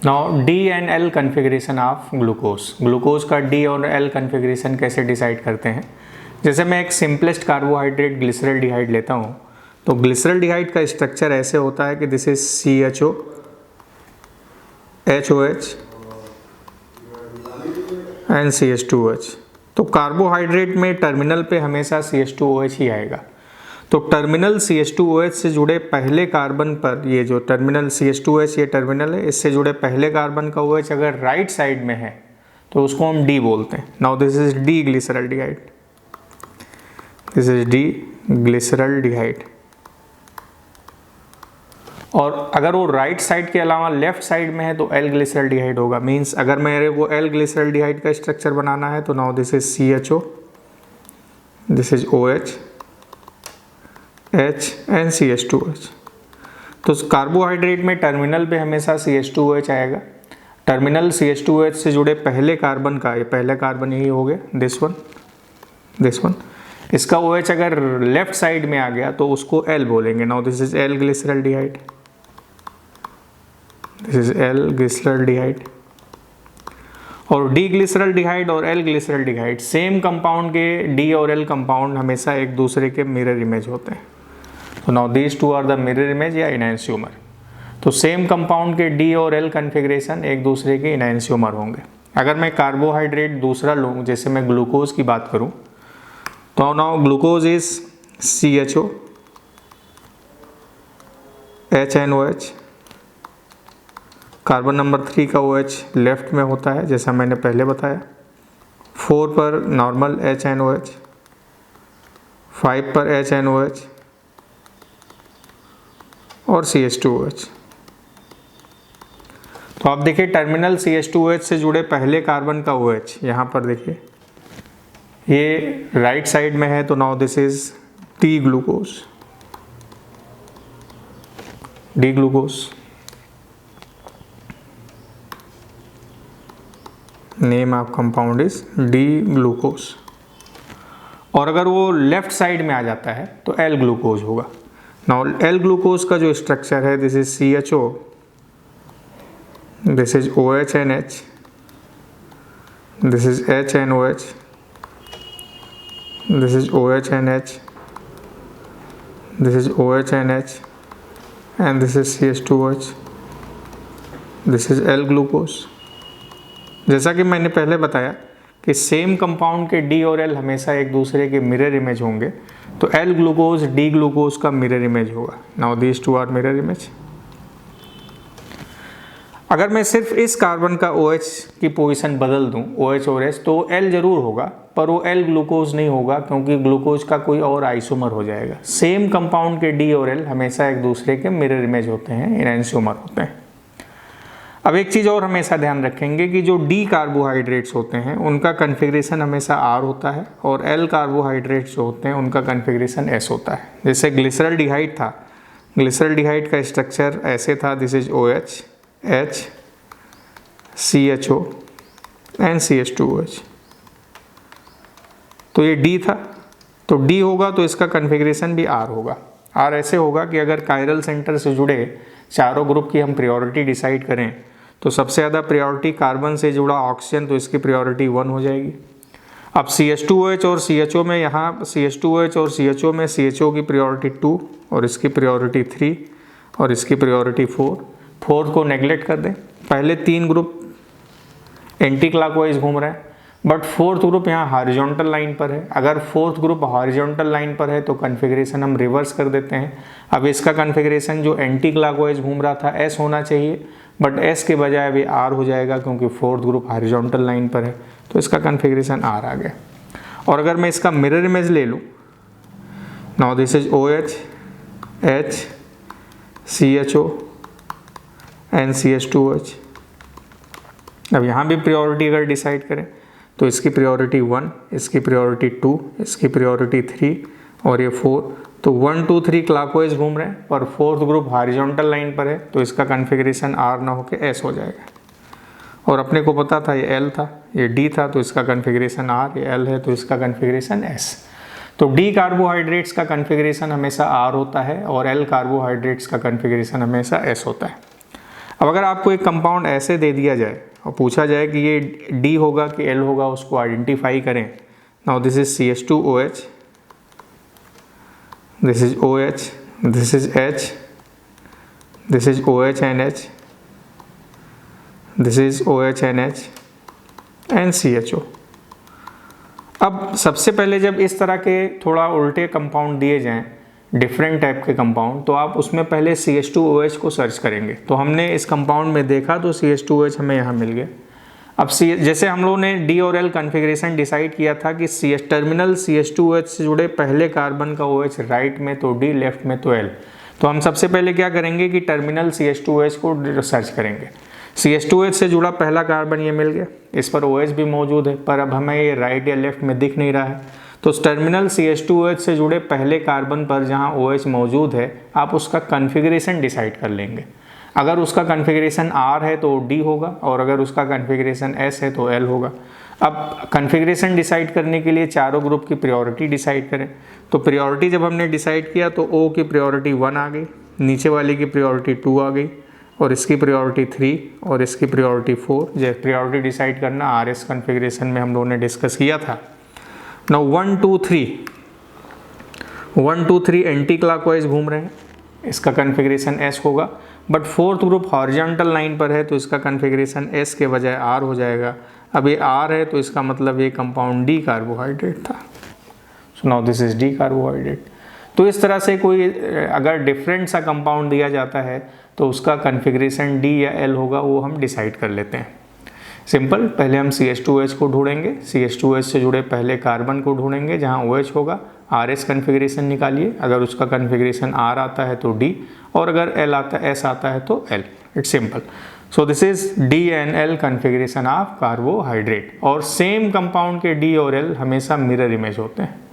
Now D and L configuration of glucose. Glucose का D और L configuration कैसे decide करते हैं। जैसे मैं एक सिंपलेस्ट कार्बोहाइड्रेट ग्लिसरल्डिहाइड लेता हूँ, तो ग्लिसरल्डिहाइड का स्ट्रक्चर ऐसे होता है कि this is CHO HOH and CH2OH। तो कार्बोहाइड्रेट में टर्मिनल पे हमेशा CH2OH ही आएगा। तो टर्मिनल CH2OH से जुड़े पहले कार्बन पर, ये जो टर्मिनल CH2OH ये टर्मिनल है, इससे जुड़े पहले कार्बन का OH अगर राइट साइड में है तो उसको हम D बोलते हैं। Now this is D glyceraldehyde, this is D glyceraldehyde. और अगर वो राइट साइड के अलावा लेफ्ट साइड में है तो L ग्लिसरल्डिहाइड होगा। मीन्स अगर मेरे को L ग्लिसरल्डिहाइड का स्ट्रक्चर बनाना है तो now this is CHO, this is OH H and CH2OH। तो कार्बोहाइड्रेट में टर्मिनल पे हमेशा CH2OH आएगा। टर्मिनल CH2OH से जुड़े पहले कार्बन का, ये पहला कार्बन यही हो गया, दिस वन। इसका OH अगर लेफ्ट साइड में आ गया तो उसको L बोलेंगे। Now this is L glyceraldehyde, this is L glyceraldehyde. और D ग्लिसरल्डिहाइड और L ग्लिसरल्डिहाइड सेम कंपाउंड के D और L कंपाउंड हमेशा एक दूसरे के मिरर इमेज होते हैं। तो now these two are the mirror image या इनैंशियोमर। तो सेम कंपाउंड के D और L कन्फिग्रेशन एक दूसरे के इनैंशियोमर होंगे। अगर मैं कार्बोहाइड्रेट दूसरा लूँ, जैसे मैं ग्लूकोज की बात करूँ, तो now glucose is CHO HNOH। Carbon number 3 का OH लेफ्ट में होता है जैसा मैंने पहले बताया। 4 पर नॉर्मल HNOH, 5 पर HNOH और CH2OH। तो आप देखिए टर्मिनल CH2OH से जुड़े पहले कार्बन का OH यहाँ पर देखिए ये राइट साइड में है। तो now this is D glucose, D glucose. Name of compound is D glucose. और अगर वो लेफ्ट साइड में आ जाता है तो L ग्लूकोज होगा। नाउ L ग्लूकोज का जो स्ट्रक्चर है, this is CHO, this is OH and H, this is H and OH, this is OH and H, this is OH and H, and this is CH2OH, this is L glucose। जैसा कि मैंने पहले बताया कि same compound के D और L हमेशा एक दूसरे के मिरर इमेज होंगे, तो L ग्लूकोज D ग्लूकोज का मिरर इमेज होगा। Now these two are mirror image. अगर मैं सिर्फ इस कार्बन का OH की पोजीशन बदल दूं, OH और H, तो L जरूर होगा पर वो L ग्लूकोज नहीं होगा क्योंकि ग्लूकोज का कोई और आइसोमर हो जाएगा। सेम कंपाउंड के D और L हमेशा एक दूसरे के मिरर इमेज होते हैं, इनैंशियोमर होते हैं। अब एक चीज़ और हमेशा ध्यान रखेंगे कि जो D कार्बोहाइड्रेट्स होते हैं उनका कन्फिग्रेशन हमेशा R होता है और L कार्बोहाइड्रेट्स जो होते हैं उनका कन्फिग्रेशन S होता है। जैसे ग्लिसरल्डिहाइड था, ग्लिसरल्डिहाइड का स्ट्रक्चर ऐसे था, this is OH H CHO and CH2OH। तो ये D था, तो D होगा तो इसका कन्फिग्रेशन भी R होगा। R ऐसे होगा कि अगर कायरल सेंटर से जुड़े चारों ग्रुप की हम प्रायोरिटी डिसाइड करें तो सबसे ज़्यादा प्रायोरिटी कार्बन से जुड़ा ऑक्सीजन, तो इसकी प्रायोरिटी 1 हो जाएगी। अब CH2OH और CHO में, यहाँ CH2OH और CHO में CHO की प्रायोरिटी 2 और इसकी प्रायोरिटी 3 और इसकी प्रायोरिटी 4। फोर्थ को नेगलेक्ट कर दें। पहले 3 ग्रुप एंटी क्लॉकवाइज घूम रहे हैं, बट फोर्थ ग्रुप यहाँ हॉरिजॉन्टल लाइन पर है। अगर फोर्थ ग्रुप हॉरिजॉन्टल लाइन पर है तो कन्फिग्रेशन हम रिवर्स कर देते हैं। अब इसका कन्फिग्रेशन जो एंटी क्लॉकवाइज घूम रहा था S होना चाहिए, बट S के बजाय अभी R हो जाएगा क्योंकि फोर्थ ग्रुप हॉरिजॉन्टल लाइन पर है, तो इसका कन्फिग्रेशन R आ गया। और अगर मैं इसका मिरर इमेज ले लूँ, now this is OH H CHO and CH2OH। अब यहाँ भी प्रायोरिटी अगर डिसाइड करें तो इसकी प्रायोरिटी 1, इसकी प्रायोरिटी 2, इसकी प्रायोरिटी 3 और ये 4। तो 1 2 3 क्लॉकवाइज घूम रहे हैं पर फोर्थ ग्रुप हॉरिजॉन्टल लाइन पर है, तो इसका कन्फिग्रेशन R ना होकर S हो जाएगा। और अपने को पता था ये L था, ये D था, तो इसका कन्फिग्रेशन R, ये L है तो इसका कन्फिग्रेशन S। तो D कार्बोहाइड्रेट्स का कन्फिग्रेशन हमेशा R होता है और L कार्बोहाइड्रेट्स का कन्फिग्रेशन हमेशा S होता है। अब अगर आपको एक कंपाउंड ऐसे दे दिया जाए और पूछा जाए कि ये डी होगा कि एल होगा, उसको आइडेंटिफाई करें। Now this is CH2OH, this is OH, this is H, this is OH&H, this is OH&H and CHO। अब सबसे पहले जब इस तरह के थोड़ा उल्टे कंपाउंड दिए जाएं, डिफरेंट टाइप के कंपाउंड, तो आप उसमें पहले CH2OH को सर्च करेंगे। तो हमने इस कंपाउंड में देखा तो CH2OH हमें यहाँ मिल गया। अब जैसे हम लोगों ने डी और एल कन्फिग्रेशन डिसाइड किया था कि टर्मिनल CH2OH से जुड़े पहले कार्बन का OH राइट में तो D, लेफ्ट में तो L। तो हम सबसे पहले क्या करेंगे कि टर्मिनल CH2OH को सर्च करेंगे। CH2OH से जुड़ा पहला कार्बन ये मिल गया, इस पर OH भी मौजूद है, पर अब हमें ये राइट या लेफ्ट में दिख नहीं रहा है। तो टर्मिनल CH2OH से जुड़े पहले कार्बन पर जहाँ OH मौजूद है, आप उसका कन्फिग्रेशन डिसाइड कर लेंगे। अगर उसका कन्फिग्रेशन R है तो D होगा, और अगर उसका कन्फिग्रेशन S है तो L होगा। अब कन्फिग्रेशन डिसाइड करने के लिए चारों ग्रुप की प्रायोरिटी डिसाइड करें। तो प्रायोरिटी जब हमने डिसाइड किया तो O की प्रायोरिटी 1 आ गई, नीचे वाले की प्रायोरिटी 2 आ गई, और इसकी प्रायोरिटी 3 और इसकी प्रायोरिटी 4। जब प्रायोरिटी डिसाइड करना RS कन्फिग्रेशन में हम लोगों ने डिस्कस किया था। नाउ 1 2 3 एंटी क्लॉकवाइज घूम रहे हैं, इसका कन्फिग्रेशन S होगा। But fourth group horizontal line पर है तो इसका कन्फिग्रेशन S के बजाय R हो जाएगा। अब ये R है तो इसका मतलब ये कंपाउंड D कार्बोहाइड्रेट था। So now this is D carbohydrate. तो इस तरह से कोई अगर डिफरेंट सा कंपाउंड दिया जाता है तो उसका कन्फिग्रेशन D या L होगा, वो हम डिसाइड कर लेते हैं। सिंपल, पहले हम CH2OH को ढूंढेंगे, CH2OH से जुड़े पहले कार्बन को ढूंढेंगे जहाँ OH होगा, RS कन्फिग्रेशन निकालिए। अगर उसका कन्फिग्रेशन R आता है तो D, और अगर S आता है तो L। It's simple. So this is D and L configuration of carbohydrate. और सेम कंपाउंड के D और L हमेशा मिरर इमेज होते हैं।